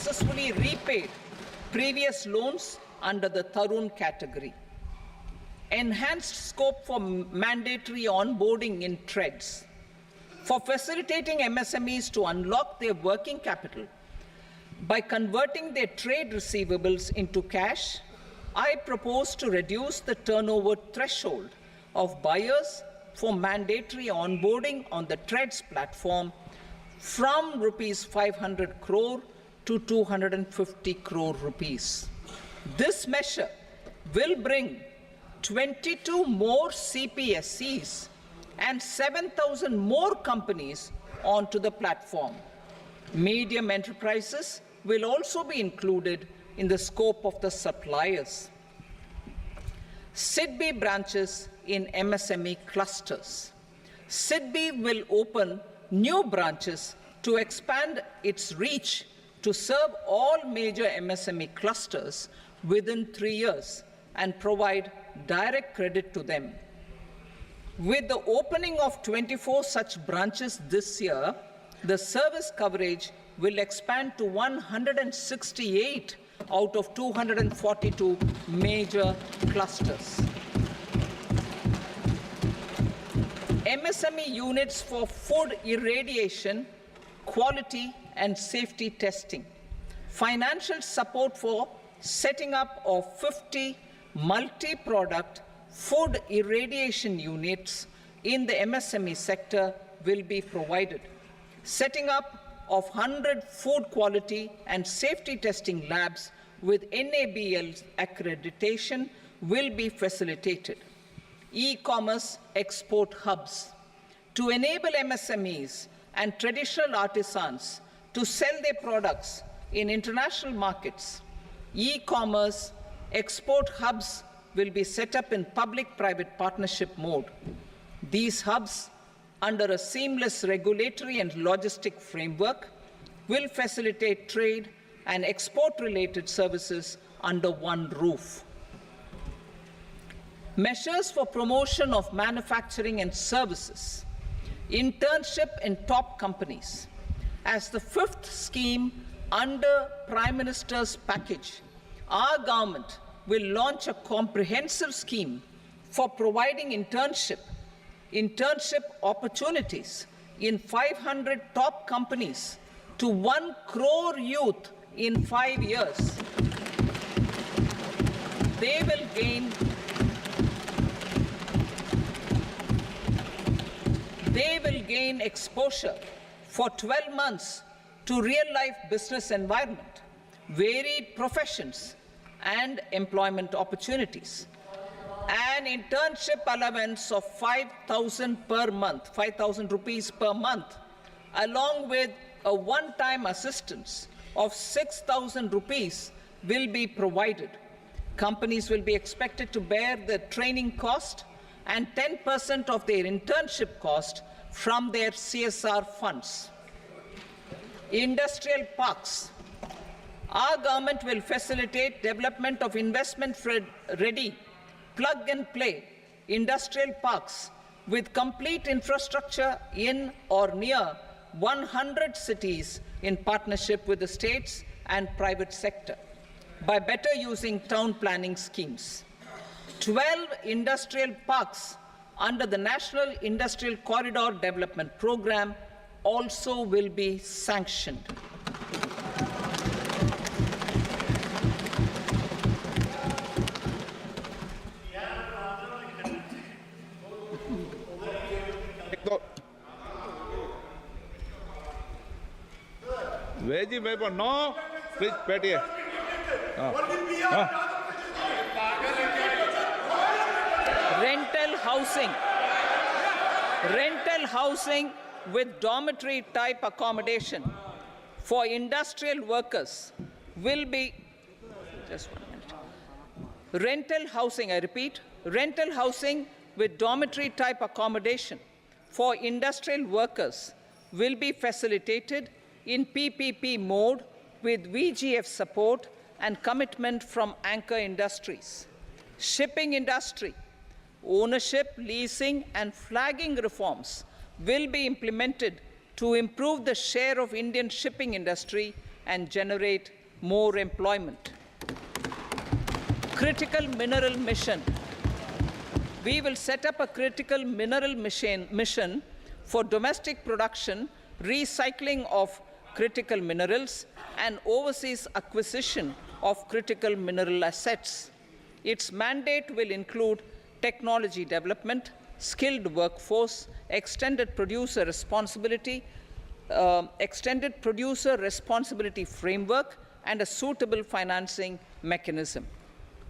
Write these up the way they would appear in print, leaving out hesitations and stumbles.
successfully repaid previous loans under the Tarun category. Enhanced scope for mandatory onboarding in TReDS. For facilitating MSMEs to unlock their working capital by converting their trade receivables into cash, I propose to reduce the turnover threshold of buyers for mandatory onboarding on the TReDS platform from rupees 500 crore to 250 crore rupees. This measure will bring 22 more CPSCs and 7,000 more companies onto the platform. Medium enterprises will also be included in the scope of the suppliers. SIDBI branches in MSME clusters. SIDBI will open new branches to expand its reach to serve all major MSME clusters within 3 years and provide direct credit to them. With the opening of 24 such branches this year, the service coverage will expand to 168 out of 242 major clusters. MSME units for food irradiation, quality and safety testing. Financial support for setting up of 50 multi-product food irradiation units in the MSME sector will be provided. Setting up of 100 food quality and safety testing labs with NABL accreditation will be facilitated. E-commerce export hubs to enable MSMEs and traditional artisans to sell their products in international markets. E-commerce export hubs will be set up in public-private partnership mode. These hubs, under a seamless regulatory and logistic framework, will facilitate trade and export-related services under one roof. Measures for promotion of manufacturing and services. Internship in top companies. As the fifth scheme under Prime Minister's package, our government will launch a comprehensive scheme for providing internship opportunities in 500 top companies to 1 crore youth in 5 years. They will gain exposure for 12 months to real-life business environment, varied professions, and employment opportunities. An internship allowance of 5,000 per month, 5,000 rupees per month, along with a one-time assistance of 6,000 rupees will be provided. Companies will be expected to bear the training cost and 10% of their internship cost from their CSR funds. Industrial parks. Our government will facilitate development of investment-ready, plug-and-play industrial parks with complete infrastructure in or near 100 cities in partnership with the states and private sector by better using town planning schemes. 12 industrial parks under the National Industrial Corridor Development Program also will be sanctioned. Veggie paper, no. Please, Betty. Rental housing with dormitory type accommodation for industrial workers will be, just 1 minute. Rental housing, I repeat, rental housing with dormitory type accommodation for industrial workers will be facilitated in PPP mode with VGF support and commitment from anchor industries. Shipping industry, ownership, leasing and flagging reforms will be implemented to improve the share of Indian shipping industry and generate more employment. Critical mineral mission. We will set up a critical mineral mission for domestic production, recycling of critical minerals, and overseas acquisition of critical mineral assets. Its mandate will include technology development, skilled workforce, extended producer responsibility framework, and a suitable financing mechanism.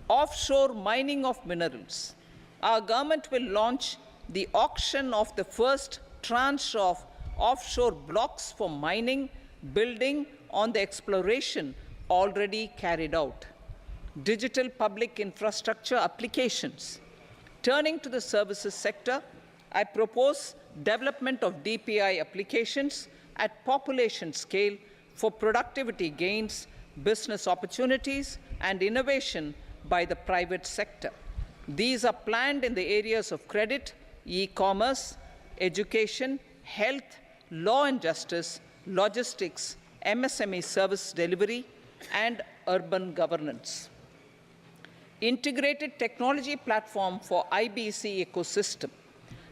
Offshore mining of minerals. Our government will launch the auction of the first tranche of offshore blocks for mining, building on the exploration already carried out. Digital public infrastructure applications. Turning to the services sector, I propose development of DPI applications at population scale for productivity gains, business opportunities, and innovation by the private sector. These are planned in the areas of credit, e-commerce, education, health, law and justice, logistics, MSME service delivery, and urban governance. Integrated technology platform for IBC ecosystem.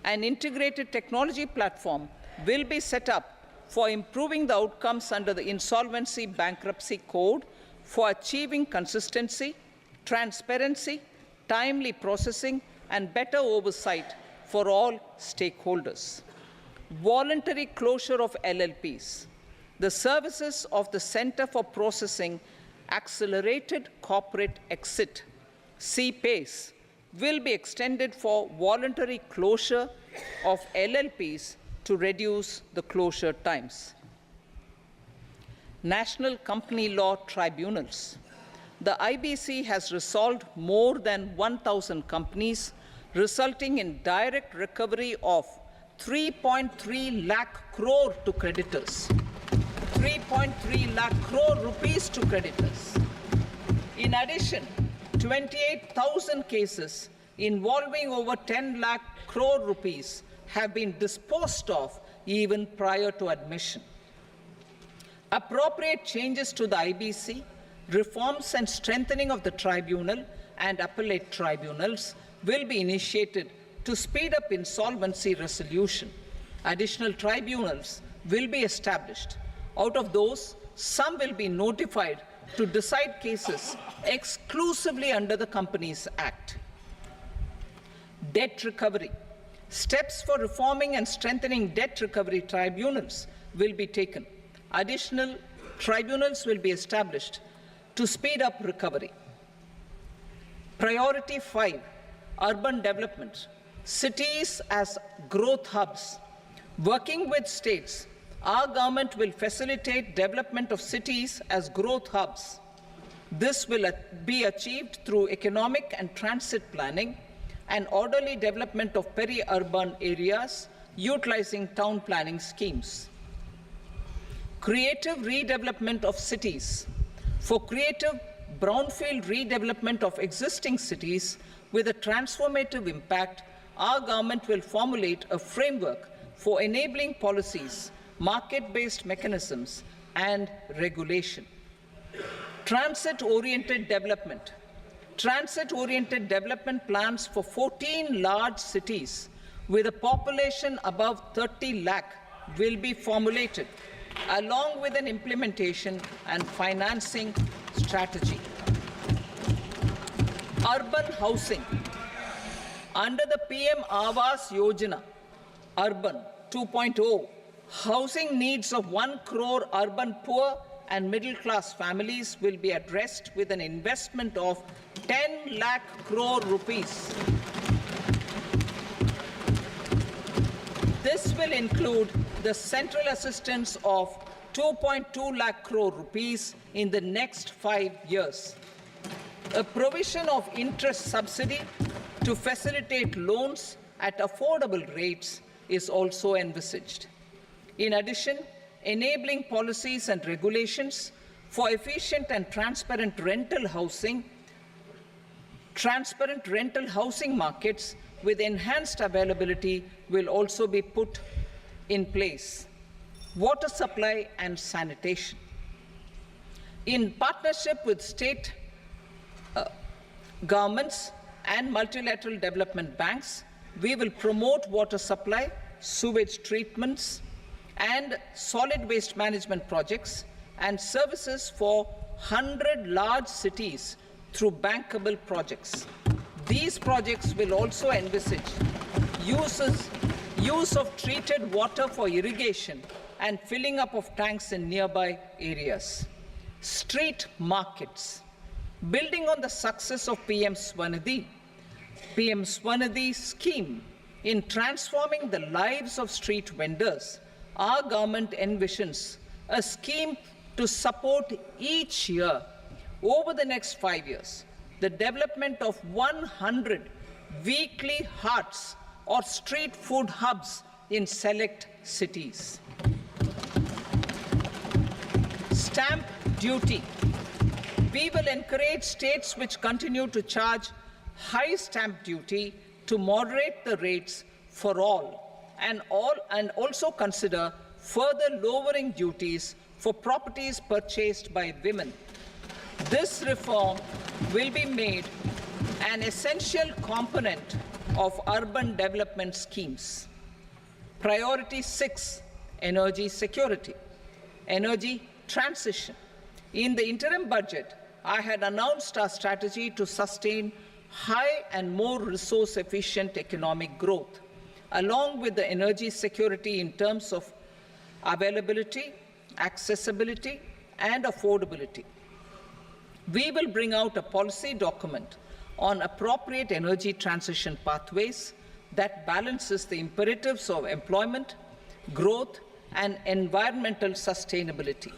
An integrated technology platform will be set up for improving the outcomes under the Insolvency Bankruptcy Code for achieving consistency, transparency, timely processing, and better oversight for all stakeholders. Voluntary closure of LLPs. The services of the Center for Processing Accelerated Corporate Exit, CPACE, will be extended for voluntary closure of LLPs to reduce the closure times. National Company Law Tribunals. The IBC has resolved more than 1,000 companies, resulting in direct recovery of 3.3 lakh crore to creditors. 3.3 lakh crore rupees to creditors. In addition, 28,000 cases involving over 10 lakh crore rupees have been disposed of even prior to admission. Appropriate changes to the IBC, reforms and strengthening of the tribunal and appellate tribunals will be initiated to speed up insolvency resolution. Additional tribunals will be established. Out of those, some will be notified to decide cases exclusively under the Companies Act. Debt recovery. Steps for reforming and strengthening debt recovery tribunals will be taken. Additional tribunals will be established to speed up recovery. Priority 5, urban development. Cities as growth hubs. Working with states, our government will facilitate development of cities as growth hubs. This will be achieved through economic and transit planning and orderly development of peri-urban areas utilizing town planning schemes. Creative redevelopment of cities. For creative brownfield redevelopment of existing cities with a transformative impact, our government will formulate a framework for enabling policies, market-based mechanisms, and regulation. Transit-oriented development. Transit-oriented development plans for 14 large cities with a population above 30 lakh will be formulated, along with an implementation and financing strategy. Urban housing. Under the PM Awas Yojana, Urban 2.0, housing needs of 1 crore urban poor and middle-class families will be addressed with an investment of 10 lakh crore rupees. This will include the central assistance of 2.2 lakh crore rupees in the next 5 years. A provision of interest subsidy to facilitate loans at affordable rates is also envisaged. In addition, enabling policies and regulations for efficient and transparent rental housing markets with enhanced availability will also be put in place. Water supply and sanitation. In partnership with state governments and multilateral development banks, we will promote water supply, sewage treatments, and solid waste management projects and services for 100 large cities through bankable projects. These projects will also envisage use of treated water for irrigation and filling up of tanks in nearby areas. Street markets. Building on the success of PM Swanidhi scheme in transforming the lives of street vendors, our government envisions a scheme to support each year over the next 5 years the development of 100 weekly hearts or street food hubs in select cities. Stamp duty. We will encourage states which continue to charge high stamp duty to moderate the rates for all and also consider further lowering duties for properties purchased by women. This reform will be made an essential component of urban development schemes. Priority 6, energy security, energy transition. In the interim budget, I had announced our strategy to sustain high and more resource-efficient economic growth, along with the energy security in terms of availability, accessibility, and affordability. We will bring out a policy document on appropriate energy transition pathways that balances the imperatives of employment, growth, and environmental sustainability.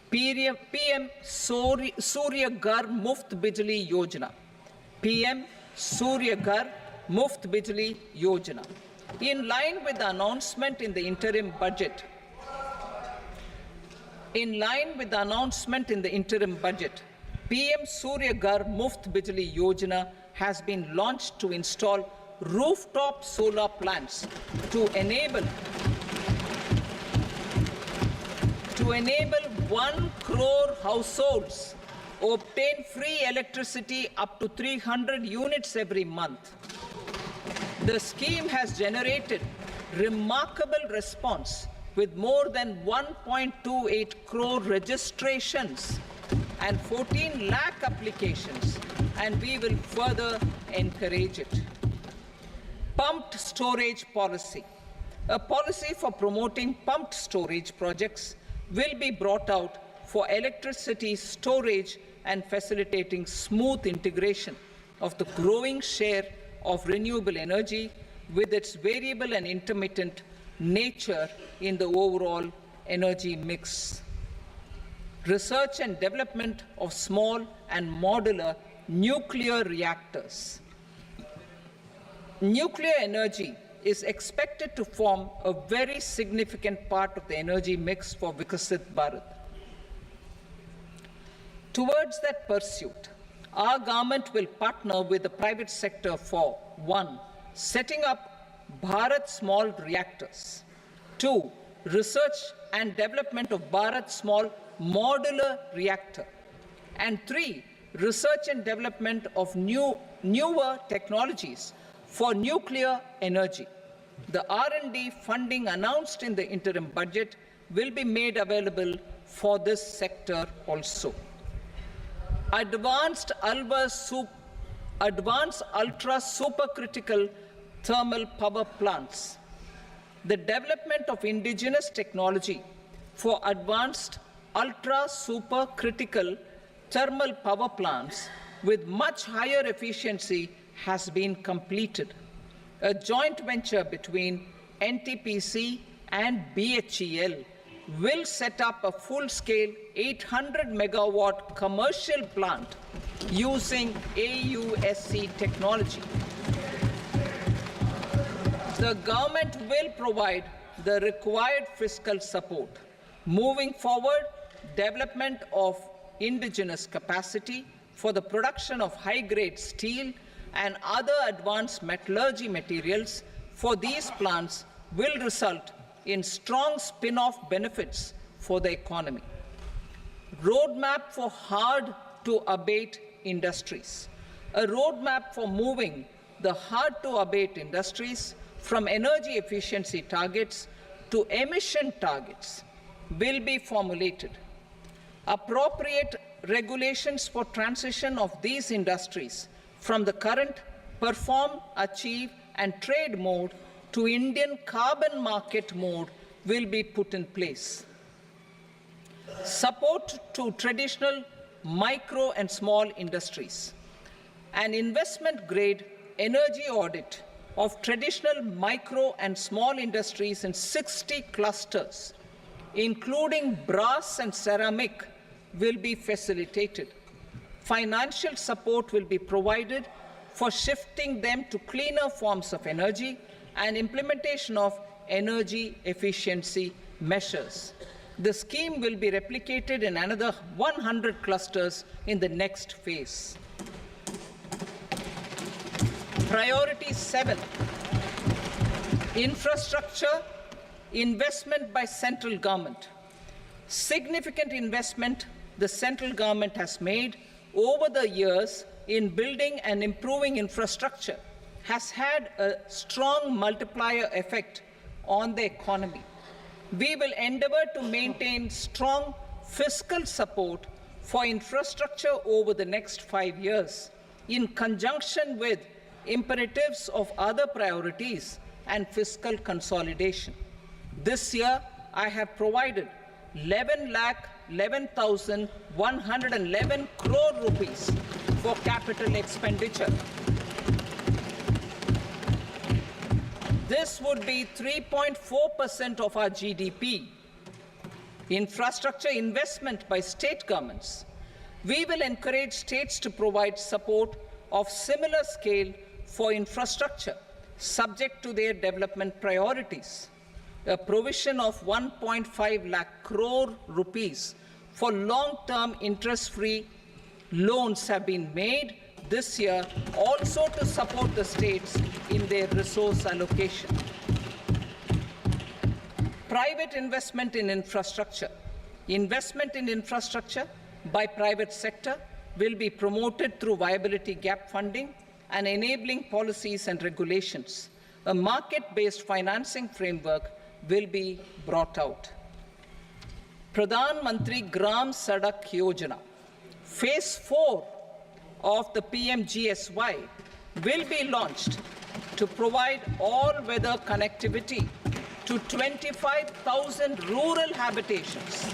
PM Surya Ghar Muft Bijli Yojana. PM Surya Ghar Muft Bijli Yojana. In line with the announcement in the interim budget, PM Surya Ghar Muft Bijli Yojana has been launched to install rooftop solar plants to enable 1 crore households obtain free electricity up to 300 units every month. The scheme has generated remarkable response with more than 1.28 crore registrations and 14 lakh applications, and we will further encourage it. Pumped storage policy. A policy for promoting pumped storage projects will be brought out for electricity storage and facilitating smooth integration of the growing share of renewable energy with its variable and intermittent nature in the overall energy mix. Research and development of small and modular nuclear reactors. Nuclear energy is expected to form a very significant part of the energy mix for Viksit Bharat. Towards that pursuit, our government will partner with the private sector for 1. Setting up Bharat Small Reactors, 2. Research and development of Bharat Small Modular Reactor, and 3. Research and development of newer technologies for nuclear energy. The R&D funding announced in the interim budget will be made available for this sector also. Advanced ultra supercritical thermal power plants. The development of indigenous technology for advanced ultra supercritical thermal power plants with much higher efficiency has been completed. A joint venture between NTPC and BHEL will set up a full-scale 800 megawatt commercial plant using AUSC technology. The government will provide the required fiscal support. Moving forward, development of indigenous capacity for the production of high-grade steel and other advanced metallurgy materials for these plants will result in strong spin-off benefits for the economy. roadmap for hard-to-abate industries, a roadmap for moving the hard-to-abate industries from energy efficiency targets to emission targets will be formulated. Appropriate regulations for transition of these industries from the current perform, achieve, and trade mode to Indian carbon market mode will be put in place. Support to traditional micro and small industries. An investment-grade energy audit of traditional micro and small industries in 60 clusters, including brass and ceramic, will be facilitated. Financial support will be provided for shifting them to cleaner forms of energy and implementation of energy efficiency measures. The scheme will be replicated in another 100 clusters in the next phase. Priority 7, infrastructure investment by central government. Significant investment the central government has made over the years in building and improving infrastructure has had a strong multiplier effect on the economy. We will endeavor to maintain strong fiscal support for infrastructure over the next 5 years in conjunction with imperatives of other priorities and fiscal consolidation. This year, I have provided 11,11,111 crore rupees for capital expenditure. This would be 3.4% of our GDP. Infrastructure investment by state governments. We will encourage states to provide support of similar scale for infrastructure, subject to their development priorities. A provision of 1.5 lakh crore rupees for long-term interest-free loans have been made this year also to support the states in their resource allocation. Private investment in infrastructure. Investment in infrastructure by private sector will be promoted through viability gap funding and enabling policies and regulations. A market-based financing framework will be brought out. Pradhan Mantri Gram Sadak Yojana, Phase 4 of the PMGSY will be launched to provide all-weather connectivity to 25,000 rural habitations,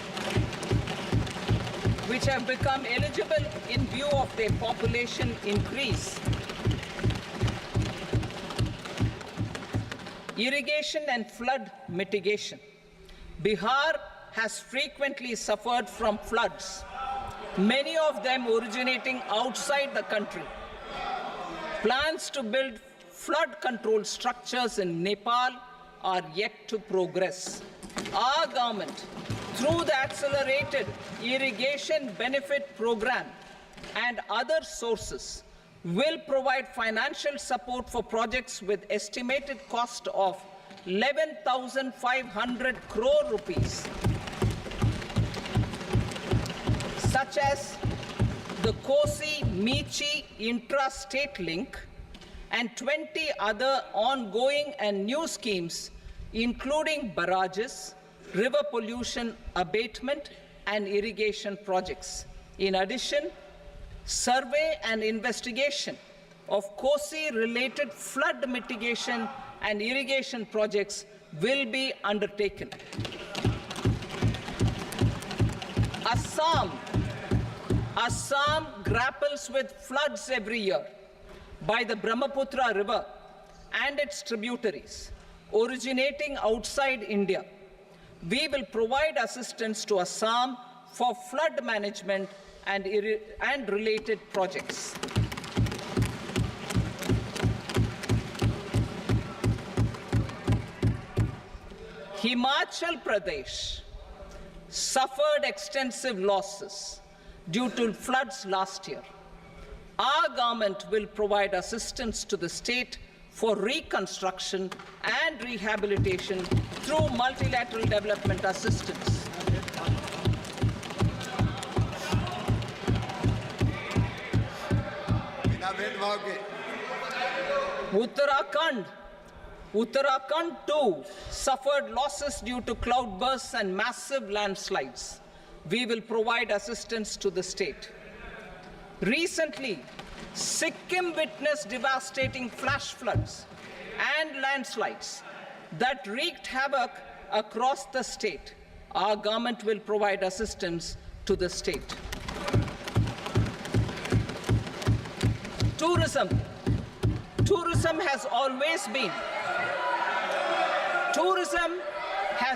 which have become eligible in view of their population increase. Irrigation and flood mitigation. Bihar has frequently suffered from floods, many of them originating outside the country. Plans to build flood control structures in Nepal are yet to progress. Our government, through the Accelerated Irrigation Benefit Program and other sources, will provide financial support for projects with estimated cost of 11,500 crore rupees, such as the Kosi-Michi intra-state link and 20 other ongoing and new schemes, including barrages, river pollution abatement, and irrigation projects. In addition, survey and investigation of Kosi-related flood mitigation and irrigation projects will be undertaken. Assam grapples with floods every year by the Brahmaputra River and its tributaries originating outside India. We will provide assistance to Assam for flood management and related projects. Himachal Pradesh suffered extensive losses due to floods last year. Our government will provide assistance to the state for reconstruction and rehabilitation through multilateral development assistance. भेदभाव के Uttarakhand too suffered losses due to cloudbursts and massive landslides. We will provide assistance to the state. Recently, Sikkim witnessed devastating flash floods and landslides that wreaked havoc across the state. Our government will provide assistance to the state. Tourism has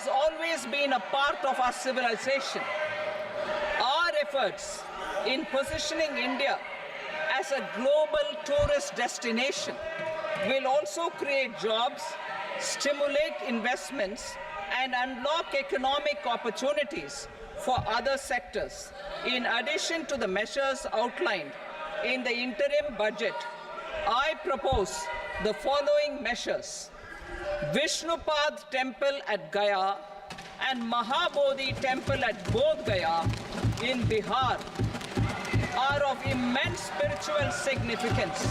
always been a part of our civilization. Our efforts in positioning India as a global tourist destination will also create jobs, stimulate investments, and unlock economic opportunities for other sectors. In addition to the measures outlined in the interim budget, I propose the following measures. Vishnupad Temple at Gaya and Mahabodhi Temple at Bodh Gaya in Bihar are of immense spiritual significance.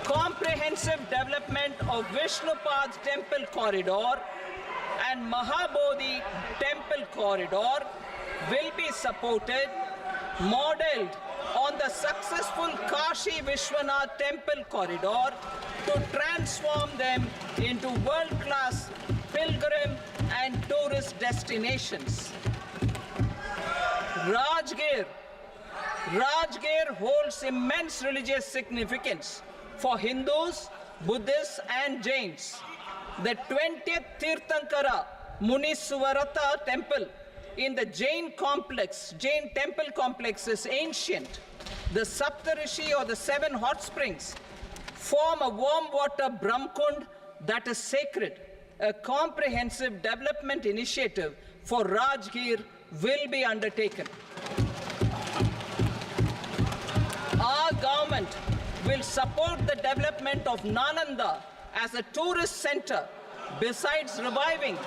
Comprehensive development of Vishnupad Temple Corridor and Mahabodhi Temple Corridor will be supported, modeled on the successful Kashi Vishwanath Temple Corridor to transform them into world-class pilgrim and tourist destinations. Rajgir holds immense religious significance for Hindus, Buddhists, and Jains. The 20th Tirthankara Muniswarata temple in the Jain temple complex is ancient. The Saptarishi, or the 7 hot springs, form a warm water Brahmkund that is sacred. A comprehensive development initiative for Rajgir will be undertaken. Our government will support the development of Nalanda as a tourist center, besides reviving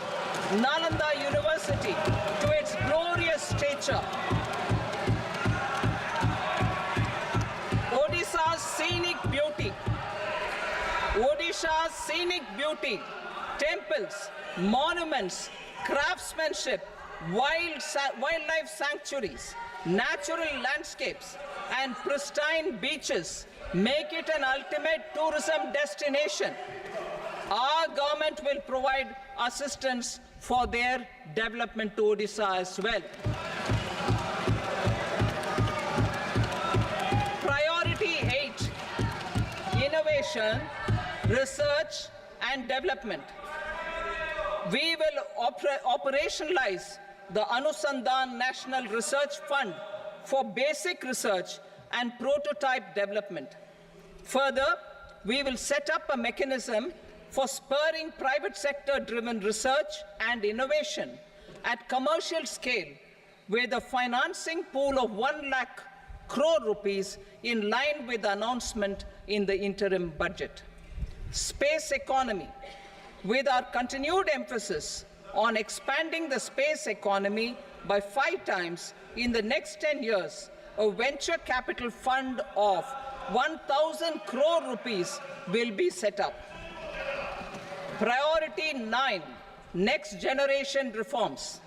Nalanda University to its glorious stature. Odisha's scenic beauty, temples, monuments, craftsmanship, wildlife sanctuaries, natural landscapes, and pristine beaches make it an ultimate tourism destination. Our government will provide assistance for their development to Odisha as well. Priority 8, innovation, research and development. We will operationalize the Anusandhan National Research Fund for basic research and prototype development. Further, we will set up a mechanism for spurring private sector-driven research and innovation at commercial scale, with a financing pool of 1 lakh crore rupees in line with the announcement in the interim budget. Space economy. With our continued emphasis on expanding the space economy by 5 times in the next 10 years, a venture capital fund of 1,000 crore rupees will be set up. Priority 9, next generation reforms.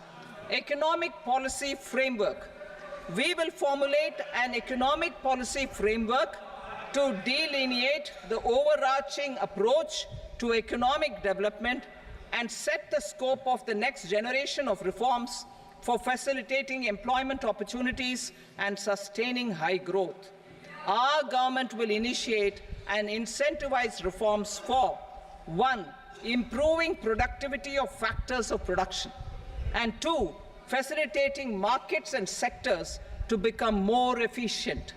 Economic policy framework. We will formulate an economic policy framework to delineate the overarching approach to economic development and set the scope of the next generation of reforms for facilitating employment opportunities and sustaining high growth. Our government will initiate and incentivize reforms for 1, improving productivity of factors of production, and 2, facilitating markets and sectors to become more efficient.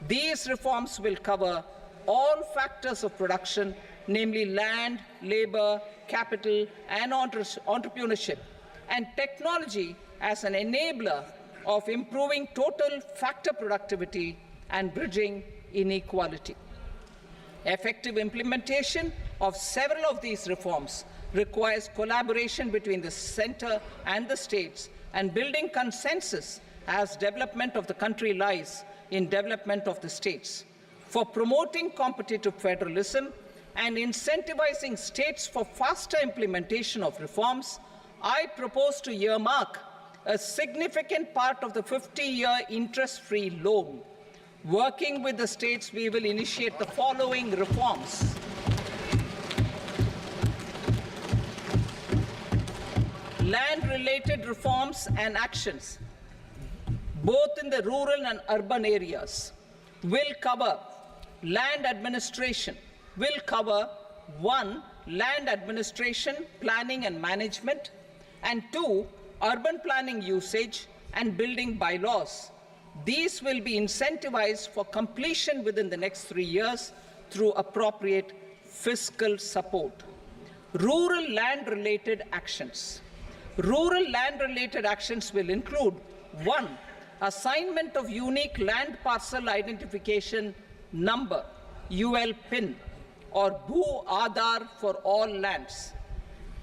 These reforms will cover all factors of production, namely land, labor, capital, and entrepreneurship, and technology as an enabler of improving total factor productivity and bridging inequality. Effective implementation of several of these reforms requires collaboration between the center and the states, and building consensus as development of the country lies in development of the states. For promoting competitive federalism and incentivizing states for faster implementation of reforms, I propose to earmark a significant part of the 50-year interest-free loan. Working with the states, we will initiate the following reforms. Land-related reforms and actions, both in the rural and urban areas, will cover land administration, will cover 1. Land administration, planning and management, and 2. Urban planning usage and building bylaws. These will be incentivized for completion within the next 3 years through appropriate fiscal support. Rural land-related actions. Rural land-related actions will include 1. Assignment of unique land parcel identification number, UL PIN, or Bhu Aadhaar for all lands.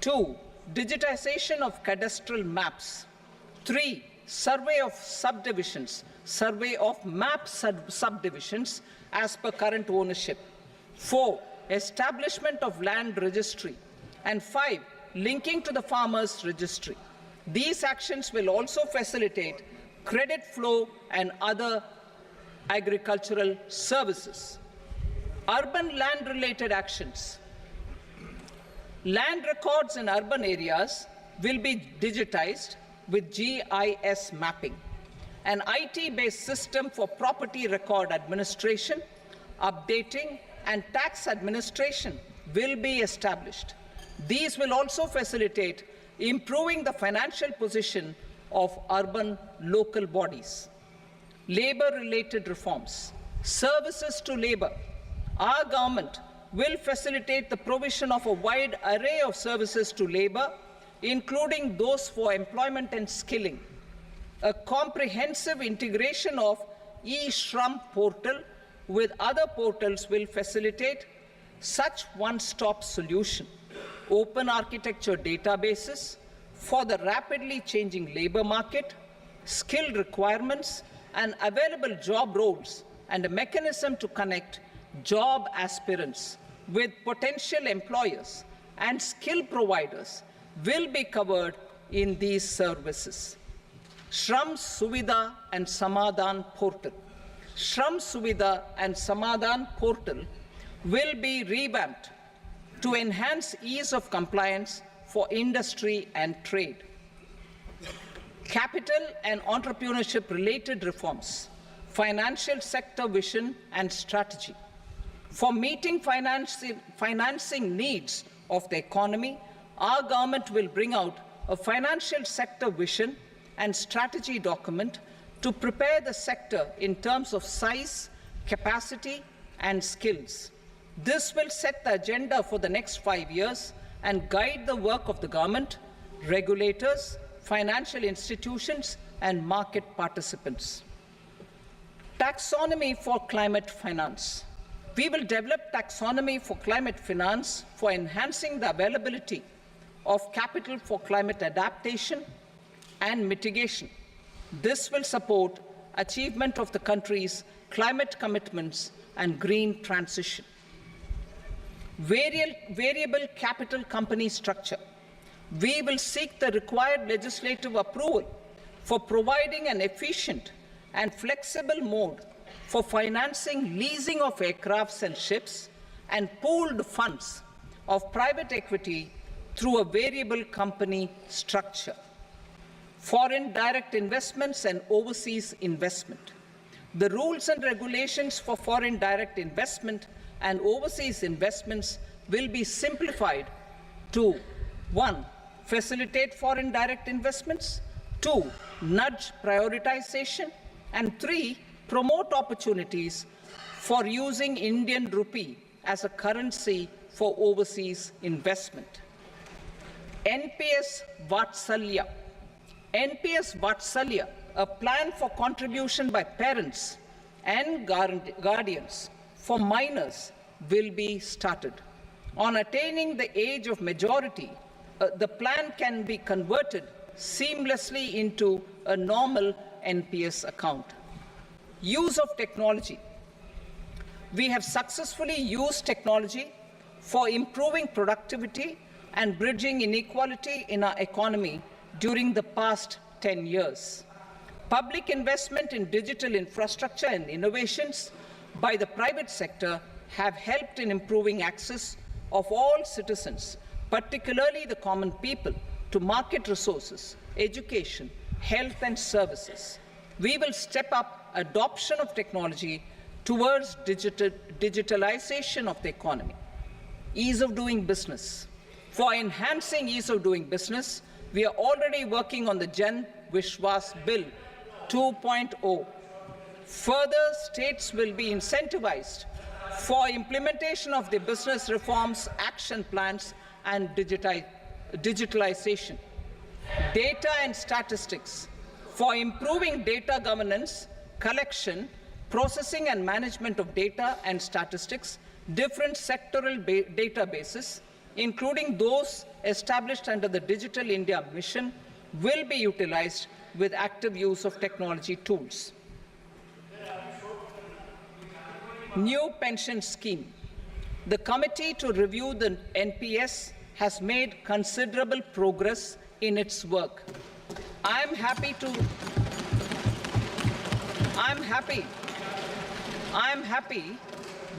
2. Digitization of cadastral maps. 3. Survey of subdivisions, survey of map subdivisions as per current ownership. 4. Establishment of land registry. And 5. Linking to the farmers registry. These actions will also facilitate credit flow and other agricultural services. Urban land-related actions. Land records in urban areas will be digitized with GIS mapping. An IT-based system for property record administration, updating, and tax administration will be established. These will also facilitate improving the financial position of urban local bodies. Labor-related reforms. Services to labor. Our government will facilitate the provision of a wide array of services to labor, including those for employment and skilling. A comprehensive integration of eShram portal with other portals will facilitate such one-stop solution. Open architecture databases for the rapidly changing labor market, skill requirements, and available job roles, and a mechanism to connect job aspirants with potential employers and skill providers will be covered in these services. Shram Suvidha and Samadhan portal. Shram Suvidha and Samadhan portal will be revamped to enhance ease of compliance for industry and trade. Capital and entrepreneurship related reforms, financial sector vision and strategy. For meeting financing needs of the economy, our government will bring out a financial sector vision and strategy document to prepare the sector in terms of size, capacity, and skills. This will set the agenda for the next 5 years and guide the work of the government, regulators, financial institutions, and market participants. Taxonomy for climate finance. We will develop taxonomy for climate finance for enhancing the availability of capital for climate adaptation and mitigation. This will support achievement of the country's climate commitments and green transition. Variable capital company structure. We will seek the required legislative approval for providing an efficient and flexible mode for financing leasing of aircrafts and ships and pooled funds of private equity through a variable company structure. Foreign direct investments and overseas investment. The rules and regulations for foreign direct investment and overseas investments will be simplified to 1. Facilitate foreign direct investments, 2. Nudge prioritization, and 3. Promote opportunities for using Indian rupee as a currency for overseas investment. NPS Vatsalya. NPS Vatsalya, a plan for contribution by parents and guardians for minors, will be started. On attaining the age of majority, the plan can be converted seamlessly into a normal NPS account. Use of technology. We have successfully used technology for improving productivity and bridging inequality in our economy during the past 10 years. Public investment in digital infrastructure and innovations by the private sector have helped in improving access of all citizens, particularly the common people, to market resources, education, health and services. We will step up adoption of technology towards digitalization of the economy. Ease of doing business. For enhancing ease of doing business, we are already working on the Jan Vishwas Bill 2.0. Further, states will be incentivized for implementation of the business reforms, action plans, and digitalization. Data and statistics. For improving data governance, collection, processing and management of data and statistics, different sectoral databases, including those established under the Digital India Mission, will be utilized with active use of technology tools. New pension scheme. The committee to review the NPS has made considerable progress in its work. I am happy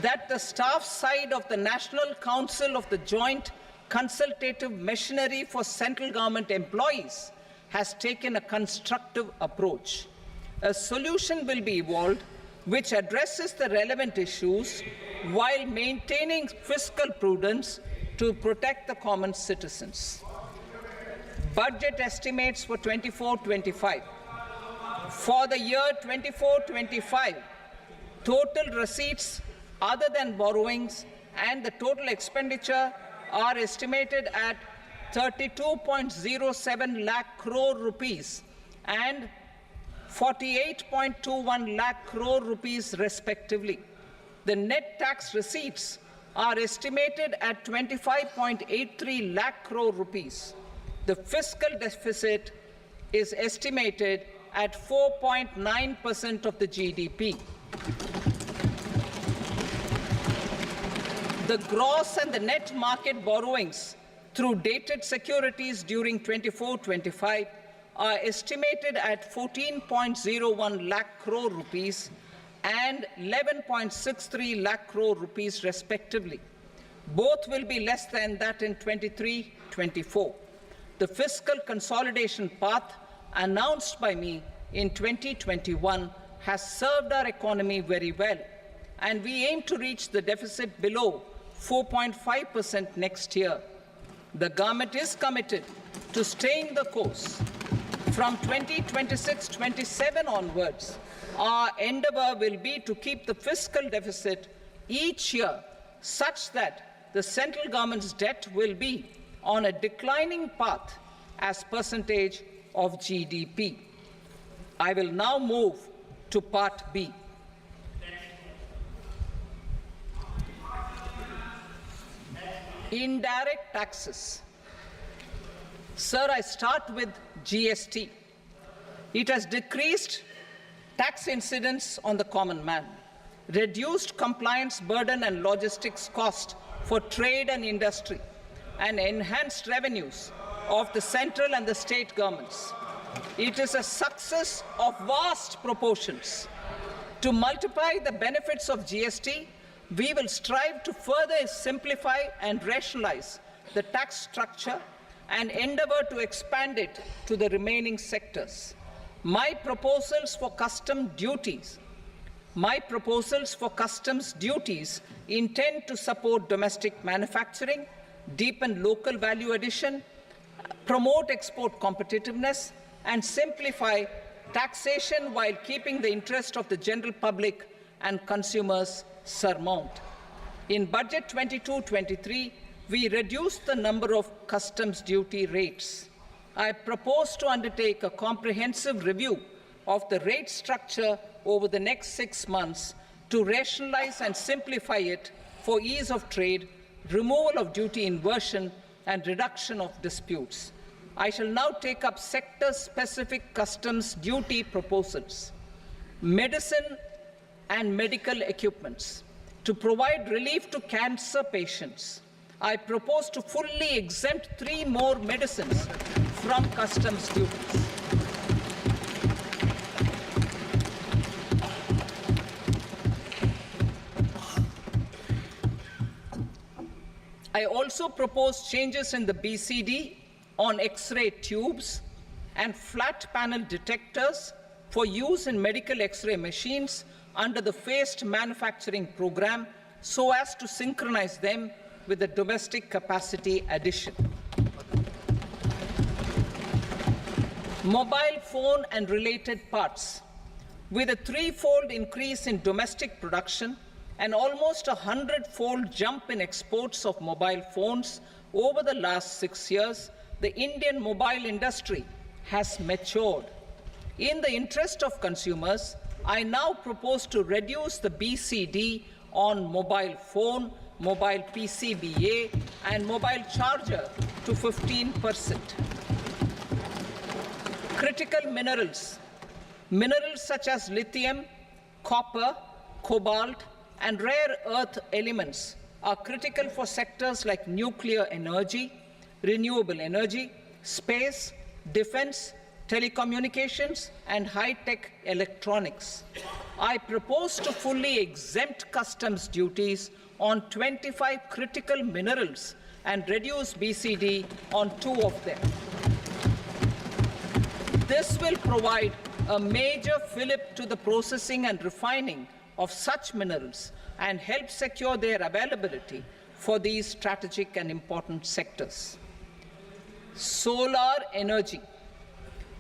that the staff side of the National Council of the Joint Consultative Machinery for Central Government Employees has taken a constructive approach. A solution will be evolved which addresses the relevant issues while maintaining fiscal prudence to protect the common citizens. Budget estimates for 24-25. For the year 24-25, total receipts other than borrowings and the total expenditure are estimated at 32.07 lakh crore rupees and 48.21 lakh crore rupees respectively. The net tax receipts are estimated at 25.83 lakh crore rupees. The fiscal deficit is estimated at 4.9% of the GDP. The gross and the net market borrowings through dated securities during 24-25 are estimated at 14.01 lakh crore rupees and 11.63 lakh crore rupees respectively. Both will be less than that in 23-24. The fiscal consolidation path announced by me in 2021 has served our economy very well, and we aim to reach the deficit below 4.5% next year. The government is committed to staying the course. From 2026-27 onwards, our endeavor will be to keep the fiscal deficit each year such that the central government's debt will be on a declining path as percentage of GDP. I will now move to Part B. Indirect taxes. Sir, I start with GST. It has decreased tax incidence on the common man, reduced compliance burden and logistics cost for trade and industry, and enhanced revenues of the central and the state governments. It is a success of vast proportions. To multiply the benefits of GST, we will strive to further simplify and rationalize the tax structure and endeavor to expand it to the remaining sectors. My proposals for customs duties intend to support domestic manufacturing, deepen local value addition, promote export competitiveness, and simplify taxation while keeping the interest of the general public and consumers surmount. In Budget 22-23, we reduced the number of customs duty rates. I propose to undertake a comprehensive review of the rate structure over the next 6 months to rationalize and simplify it for ease of trade, removal of duty inversion, and reduction of disputes. I shall now take up sector-specific customs duty proposals. Medicine and medical equipments. To provide relief to cancer patients, I propose to fully exempt 3 more medicines from customs duties. I also propose changes in the BCD on X-ray tubes and flat panel detectors for use in medical X-ray machines under the phased manufacturing program so as to synchronize them with the domestic capacity addition. Mobile phone and related parts. With a 3-fold increase in domestic production and almost a 100-fold jump in exports of mobile phones over the last 6 years, the Indian mobile industry has matured. In the interest of consumers, I now propose to reduce the BCD on mobile phone, mobile PCBA, and mobile charger to 15%. Critical minerals. Minerals such as lithium, copper, cobalt, and rare earth elements are critical for sectors like nuclear energy, renewable energy, space, defense, telecommunications, and high-tech electronics. I propose to fully exempt customs duties on 25 critical minerals and reduce BCD on 2 of them. This will provide a major fillip to the processing and refining of such minerals and help secure their availability for these strategic and important sectors. Solar energy.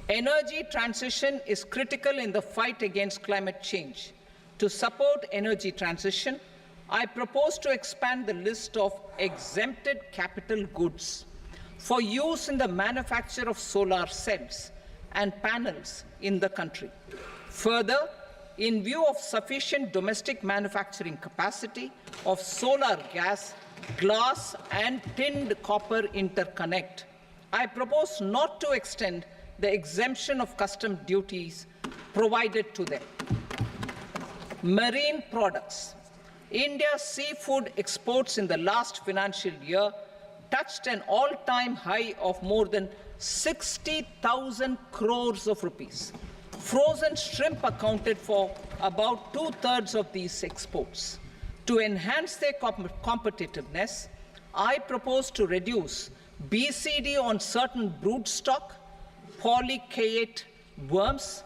Energy transition is critical in the fight against climate change. To support energy transition, I propose to expand the list of exempted capital goods for use in the manufacture of solar cells and panels in the country. Further, in view of sufficient domestic manufacturing capacity of solar gas, glass, and tinned copper interconnect, I propose not to extend the exemption of custom duties provided to them. Marine products. India's seafood exports in the last financial year touched an all-time high of more than 60,000 crores of rupees. Frozen shrimp accounted for about 2/3 of these exports. To enhance their competitiveness, I propose to reduce BCD on certain broodstock, polychaete worms,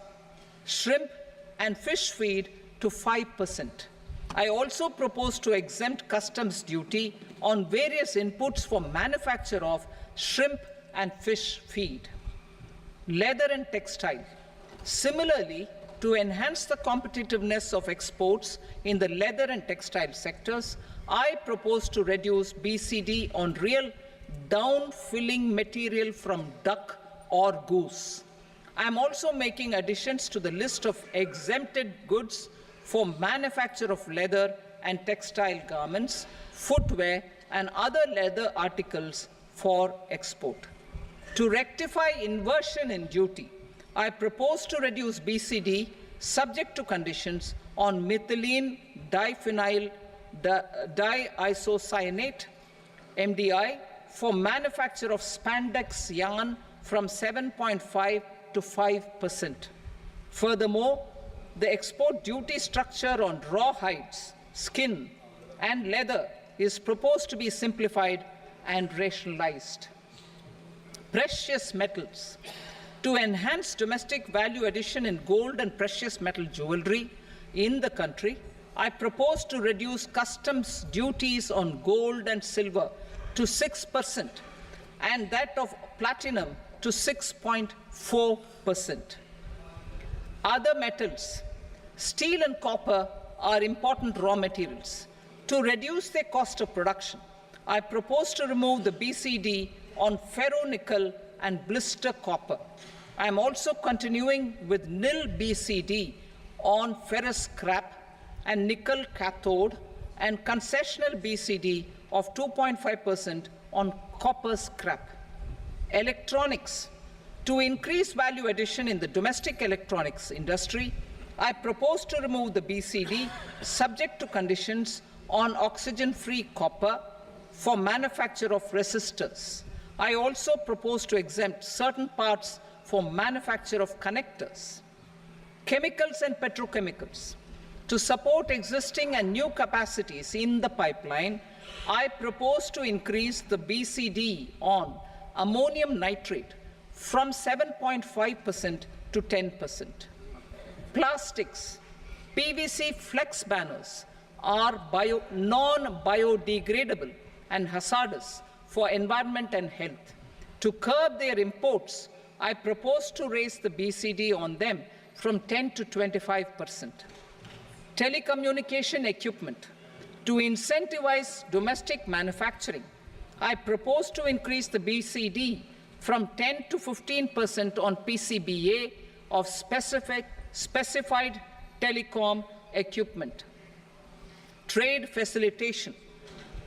shrimp, and fish feed to 5%. I also propose to exempt customs duty on various inputs for manufacture of shrimp and fish feed. Leather and textile. Similarly, to enhance the competitiveness of exports in the leather and textile sectors, I propose to reduce BCD on real down-filling material from duck or goose. I am also making additions to the list of exempted goods for manufacture of leather and textile garments, footwear, and other leather articles for export. To rectify inversion in duty, I propose to reduce BCD subject to conditions on methylene diphenyl diisocyanate, MDI, for manufacture of spandex yarn from 7.5 to 5%. Furthermore, the export duty structure on raw hides, skin, and leather is proposed to be simplified and rationalized. Precious metals. To enhance domestic value addition in gold and precious metal jewelry in the country, I propose to reduce customs duties on gold and silver to 6% and that of platinum to 6.4%. Other metals. Steel and copper are important raw materials. To reduce their cost of production, I propose to remove the BCD on ferronickel and blister copper. I am also continuing with nil BCD on ferrous scrap and nickel cathode and concessional BCD of 2.5% on copper scrap. Electronics. To increase value addition in the domestic electronics industry, I propose to remove the BCD subject to conditions on oxygen-free copper for manufacture of resistors. I also propose to exempt certain parts for manufacture of connectors. Chemicals and petrochemicals. To support existing and new capacities in the pipeline, I propose to increase the BCD on ammonium nitrate from 7.5% to 10%. Plastics, PVC flex banners are non-biodegradable and hazardous for environment and health. To curb their imports, I propose to raise the BCD on them from 10 to 25%. Telecommunication equipment. To incentivize domestic manufacturing, I propose to increase the BCD from 10 to 15% on PCBA of specified telecom equipment. Trade facilitation.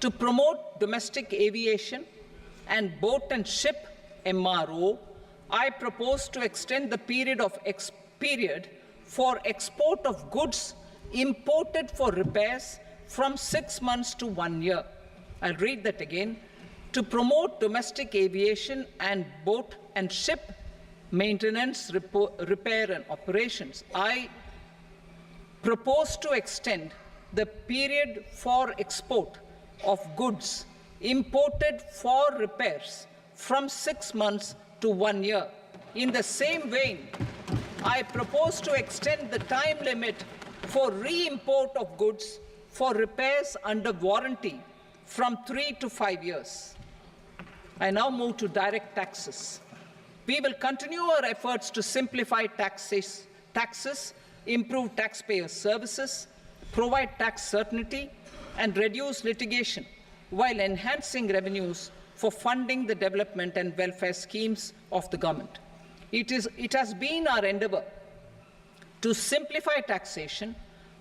To promote domestic aviation and boat and ship MRO, I propose to extend the period for export of goods imported for repairs from 6 months to 1 year. I'll read that again. To promote domestic aviation and boat and ship maintenance, repair and operations, I propose to extend the period for export of goods imported for repairs from 6 months to 1 year. In the same vein, I propose to extend the time limit for re-import of goods for repairs under warranty from 3 to 5 years. I now move to direct taxes. We will continue our efforts to simplify taxes, improve taxpayer services, provide tax certainty, and reduce litigation while enhancing revenues for funding the development and welfare schemes of the government. It has been our endeavor to simplify taxation.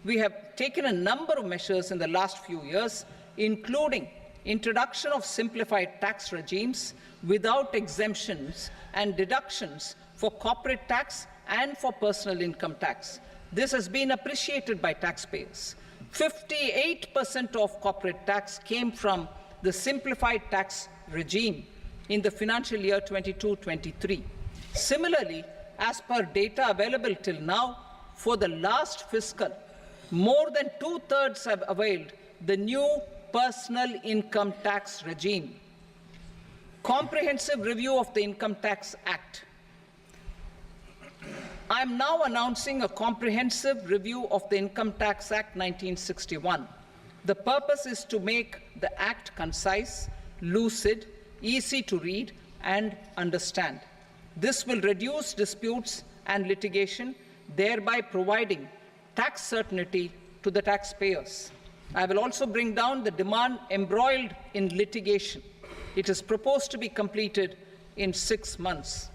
We have taken a number of measures in the last few years, including introduction of simplified tax regimes without exemptions and deductions for corporate tax and for personal income tax. This has been appreciated by taxpayers. 58% of corporate tax came from the simplified tax regime in the financial year 22-23. Similarly, as per data available till now, for the last fiscal, more than 2/3 have availed the new personal income tax regime. Comprehensive review of the Income Tax Act. I am now announcing a comprehensive review of the Income Tax Act 1961. The purpose is to make the Act concise, lucid, easy to read and understand. This will reduce disputes and litigation, thereby providing tax certainty to the taxpayers. I will also bring down the demand embroiled in litigation. It is proposed to be completed in 6 months.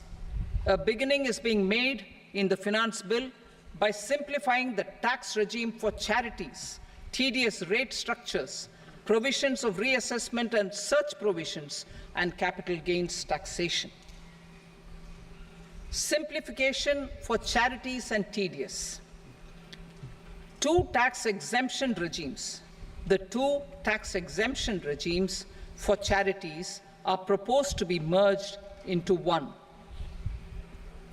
A beginning is being made in the Finance Bill by simplifying the tax regime for charities, tedious rate structures, provisions of reassessment and such provisions, and capital gains taxation. Simplification for charities and tedious. Two tax exemption regimes. The two tax exemption regimes for charities are proposed to be merged into one.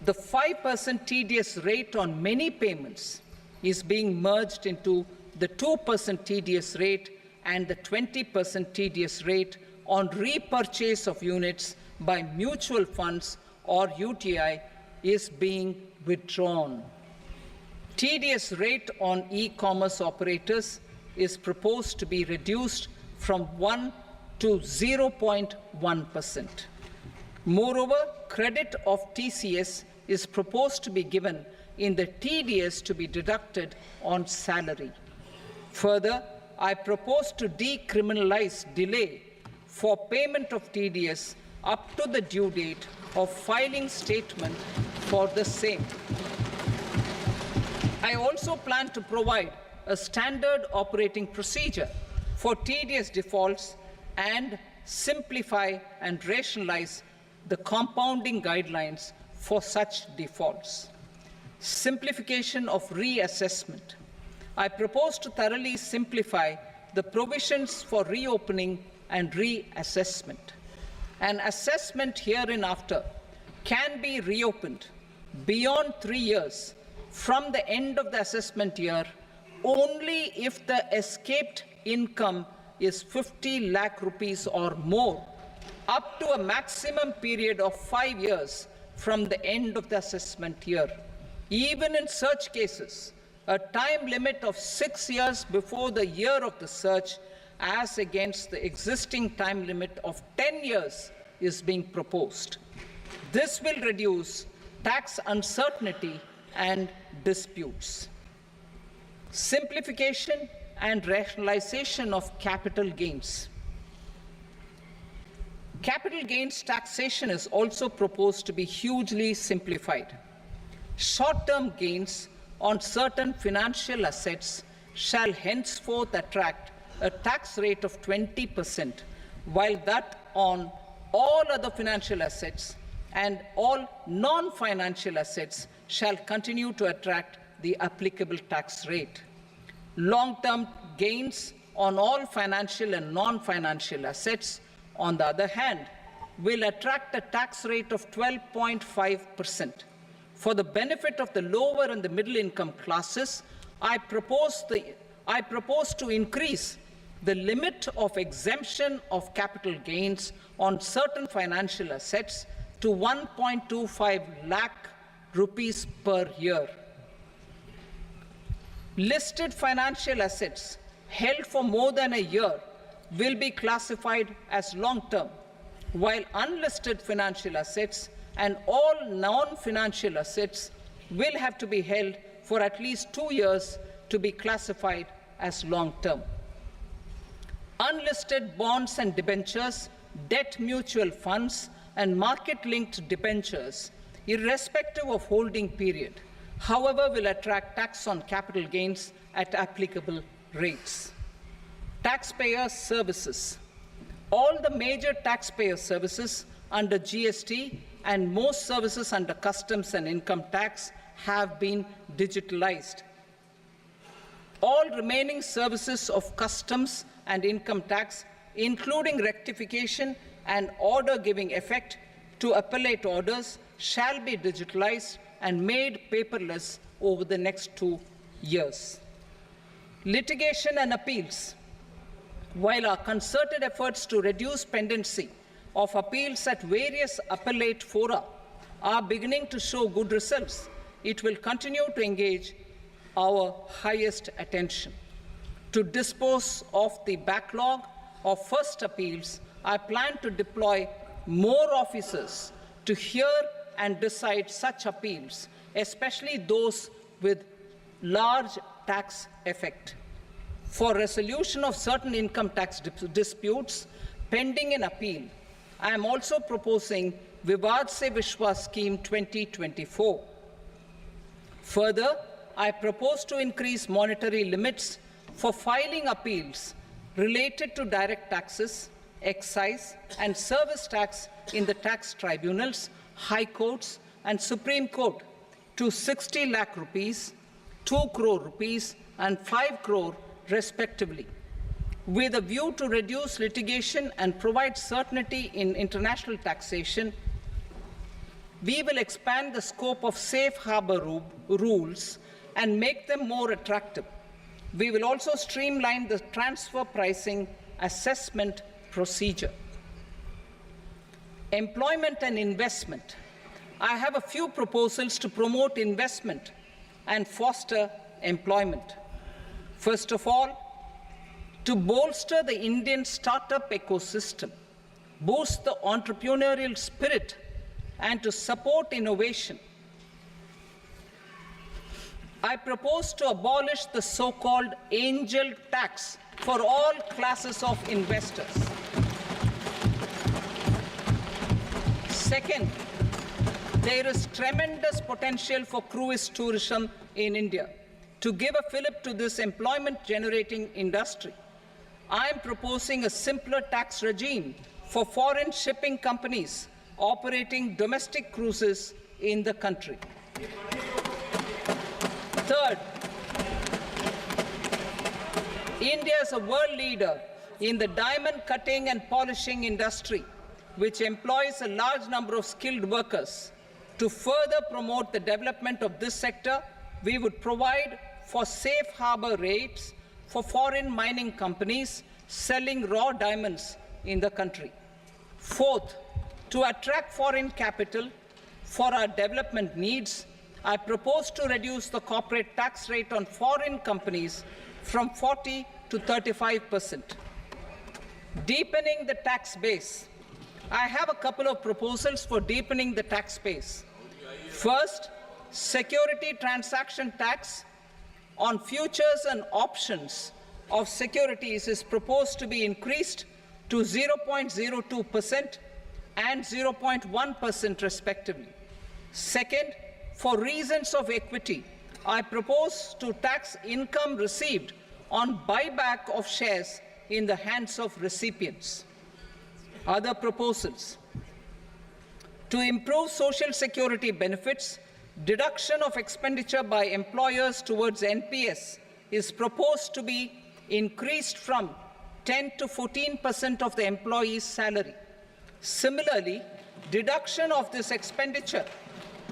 The 5% TDS rate on many payments is being merged into the 2% TDS rate, and the 20% TDS rate on repurchase of units by mutual funds or UTI is being withdrawn. TDS rate on e-commerce operators is proposed to be reduced from 1 to 0.1%. Moreover, credit of TCS is proposed to be given in the TDS to be deducted on salary. Further, I propose to decriminalize delay for payment of TDS up to the due date of filing statement for the same. I also plan to provide a standard operating procedure for TDS defaults and simplify and rationalize the compounding guidelines for such defaults. Simplification of reassessment. I propose to thoroughly simplify the provisions for reopening and reassessment. An assessment hereinafter can be reopened beyond 3 years from the end of the assessment year only if the escaped income is 50 lakh rupees or more, up to a maximum period of 5 years from the end of the assessment year. Even in such cases, a time limit of 6 years before the year of the search, as against the existing time limit of 10 years, is being proposed. This will reduce tax uncertainty and disputes. Simplification and rationalization of capital gains. Capital gains taxation is also proposed to be hugely simplified. Short-term gains on certain financial assets shall henceforth attract a tax rate of 20%, while that on all other financial assets and all non-financial assets shall continue to attract the applicable tax rate. Long-term gains on all financial and non-financial assets, on the other hand, will attract a tax rate of 12.5%. For the benefit of the lower and the middle income classes, I propose to increase the limit of exemption of capital gains on certain financial assets to 1.25 lakh rupees per year. Listed financial assets held for more than a year will be classified as long-term, while unlisted financial assets and all non-financial assets will have to be held for at least 2 years to be classified as long-term. Unlisted bonds and debentures, debt mutual funds, and market-linked debentures, irrespective of holding period, however, will attract tax on capital gains at applicable rates. Taxpayer services. All the major taxpayer services under GST and most services under customs and income tax have been digitalized. All remaining services of customs and income tax, including rectification and order giving effect to appellate orders, shall be digitalized and made paperless over the next 2 years. Litigation and appeals. While our concerted efforts to reduce pendency of appeals at various appellate fora are beginning to show good results, it will continue to engage our highest attention. To dispose of the backlog of first appeals, I plan to deploy more officers to hear and decide such appeals, especially those with large tax effect. For resolution of certain income tax disputes pending in appeal, I am also proposing Vivad Se Vishwas Scheme 2024. Further, I propose to increase monetary limits for filing appeals related to direct taxes, excise, and service tax in the tax tribunals, high courts, and Supreme Court to 60 lakh rupees, 2 crore rupees, and 5 crore respectively. With a view to reduce litigation and provide certainty in international taxation, we will expand the scope of safe harbor rules and make them more attractive. We will also streamline the transfer pricing assessment procedure. Employment and investment. I have a few proposals to promote investment and foster employment. First of all, to bolster the Indian startup ecosystem, boost the entrepreneurial spirit, and to support innovation, I propose to abolish the so-called angel tax for all classes of investors. Second, there is tremendous potential for cruise tourism in India. To give a fillip to this employment-generating industry, I am proposing a simpler tax regime for foreign shipping companies operating domestic cruises in the country. Third, India is a world leader in the diamond cutting and polishing industry, which employs a large number of skilled workers. To further promote the development of this sector, we would provide for safe harbor rates for foreign mining companies selling raw diamonds in the country. Fourth, to attract foreign capital for our development needs, I propose to reduce the corporate tax rate on foreign companies from 40 to 35%. Deepening the tax base. I have a couple of proposals for deepening the tax base. First, security transaction tax on futures and options of securities is proposed to be increased to 0.02% and 0.1% respectively. Second, for reasons of equity, I propose to tax income received on buyback of shares in the hands of recipients. Other proposals: to improve social security benefits, deduction of expenditure by employers towards NPS is proposed to be increased from 10 to 14% of the employee's salary. Similarly, deduction of this expenditure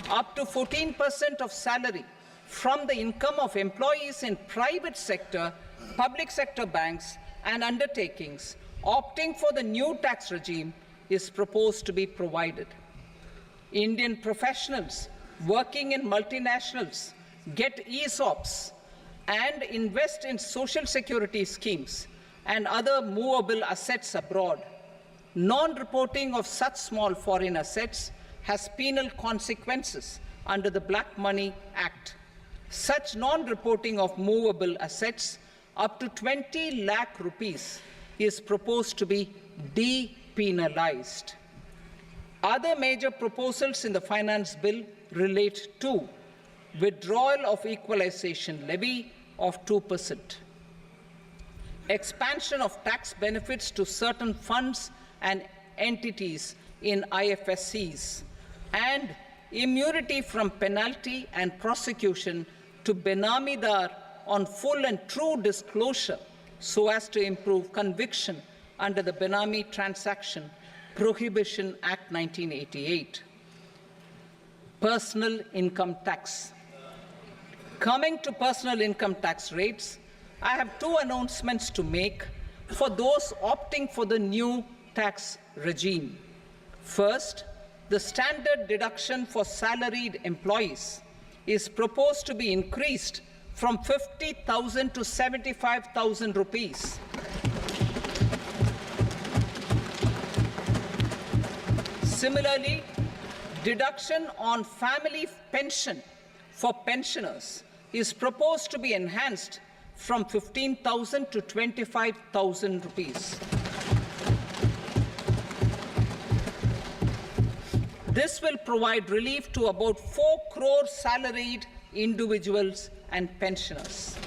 up to 14% of salary from the income of employees in private sector, public sector banks and undertakings opting for the new tax regime is proposed to be provided. Indian professionals working in multinationals get ESOPs and invest in social security schemes and other movable assets abroad. Non-reporting of such small foreign assets has penal consequences under the Black Money Act. Such non-reporting of movable assets up to 20 lakh rupees is proposed to be depenalized. Other major proposals in the finance bill relate to withdrawal of equalization levy of 2%, expansion of tax benefits to certain funds and entities in IFSCs, and immunity from penalty and prosecution to Benamidar on full and true disclosure so as to improve conviction under the Benami Transaction Prohibition Act 1988. Personal income tax. Coming to personal income tax rates, I have two announcements to make for those opting for the new tax regime. First, the standard deduction for salaried employees is proposed to be increased from 50,000 to 75,000 rupees. Similarly, deduction on family pension for pensioners is proposed to be enhanced from 15,000 to 25,000 rupees. This will provide relief to about 4 crore salaried individuals and pensioners.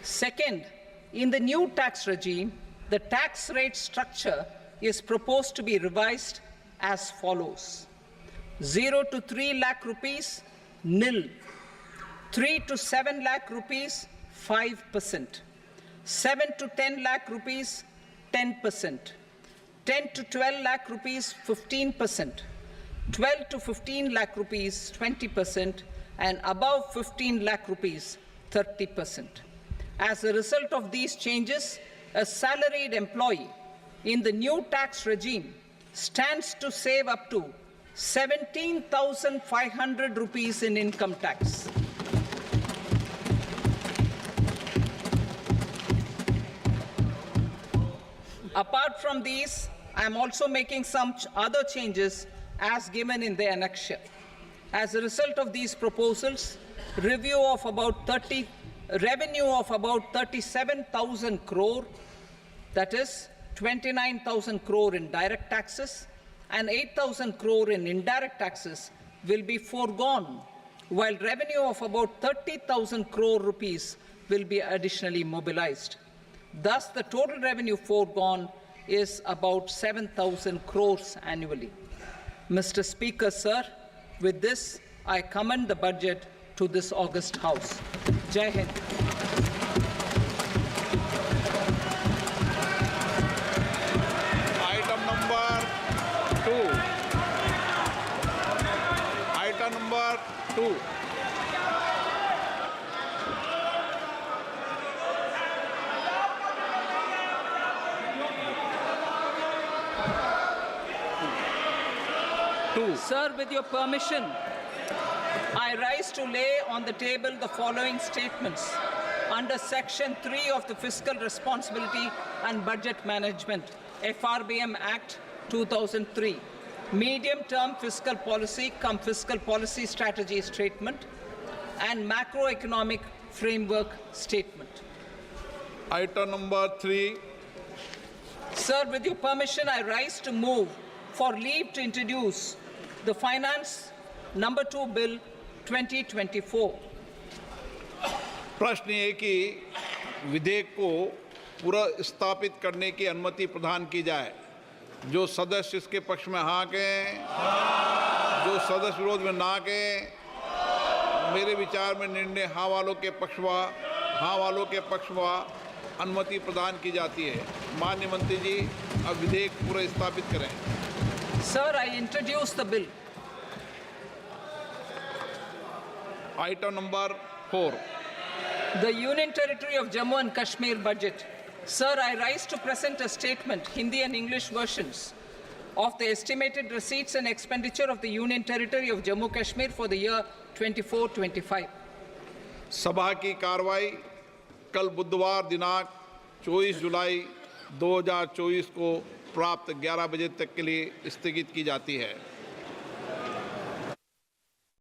Second, in the new tax regime, the tax rate structure is proposed to be revised as follows: 0 to 3 lakh rupees, nil; 3 to 7 lakh rupees, 5%; 7 to 10 lakh rupees, 10%; 10 to 12 lakh rupees, 15%; 12 to 15 lakh rupees, 20%; and above 15 lakh rupees, 30%. As a result of these changes, a salaried employee in the new tax regime stands to save up to 17,500 rupees in income tax. Apart from these, I am also making some other changes as given in the annexure. As a result of these proposals, revenue of about 37,000 crore, that is 29,000 crore in direct taxes and 8,000 crore in indirect taxes, will be foregone, while revenue of about 30,000 crore rupees will be additionally mobilized. Thus, the total revenue foregone is about 7,000 crores annually. Mr. Speaker, sir, with this, I commend the budget to this august House. Jai Hind. Item number 2. Item number 2. Sir, with your permission, I rise to lay on the table the following statements under Section 3 of the Fiscal Responsibility and Budget Management, FRBM Act 2003, Medium-Term Fiscal Policy cum Fiscal Policy Strategy Statement, and Macroeconomic Framework Statement. Item number 3. Sir, with your permission, I rise to move for leave to introduce the Finance Number 2 Bill 2024. प्रश्न ये कि विधेयक को पुनर्स्थापित करने की अनुमति प्रदान की जाए। जो सदस्य इसके पक्ष में हाँ कहें, जो सदस्य विरोध में ना कहें। मेरे विचार में निर्णय हाँ वालों के पक्ष में अनुमति प्रदान की जाती है। माननीय मंत्री जी, अब विधेयक पुनर्स्थापित करें। Sir, I introduce the bill. Item number 4. The Union Territory of Jammu and Kashmir budget. Sir, I rise to present a statement, Hindi and English versions, of the estimated receipts and expenditure of the Union Territory of Jammu and Kashmir for the year 24-25. सभा की कार्रवाई कल बुधवार दिनांक 24 जुलाई 2024 को प्राप्त 11 बजे तक के लिए स्थगित की जाती है।